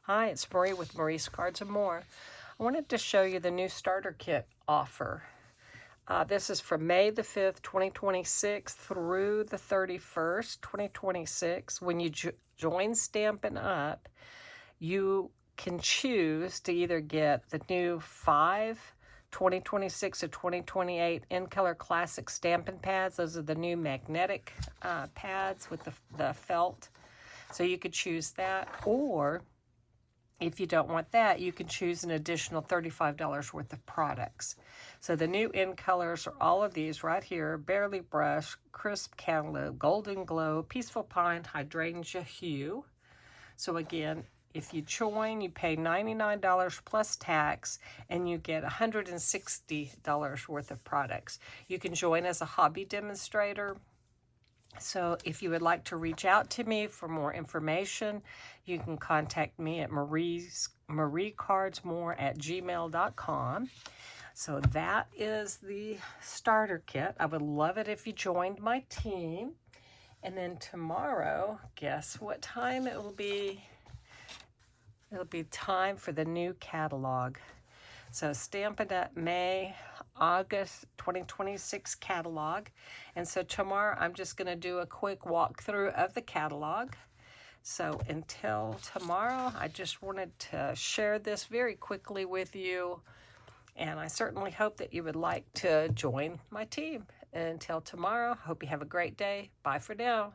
Hi, it's Marie with Marie's Cards and More. I wanted to show you the new starter kit offer. This is from May the 5th, 2026 through the 31st, 2026. When you join Stampin' Up, you can choose to either get the new 2026 to 2028 in color classic Stampin' pads. Those are the new magnetic pads with the felt. So you could choose that, or if you don't want that, you can choose an additional $35 worth of products. So the new in colors are all of these right here: Barely Brush, Crisp Cantaloupe, Golden Glow, Peaceful Pine, Hydrangea Hue. So again, if you join, you pay $99 plus tax, and you get $160 worth of products. You can join as a hobby demonstrator. So if you would like to reach out to me for more information, you can contact me at mariecardsmore@gmail.com. So that is the starter kit. I would love it if you joined my team. And then tomorrow, guess what time it will be? It'll be time for the new catalog. So Stampin' Up! August 2026 catalog. And so tomorrow I'm just going to do a quick walkthrough of the catalog. So until tomorrow, I just wanted to share this very quickly with you. And I certainly hope that you would like to join my team. Until tomorrow, hope you have a great day. Bye for now.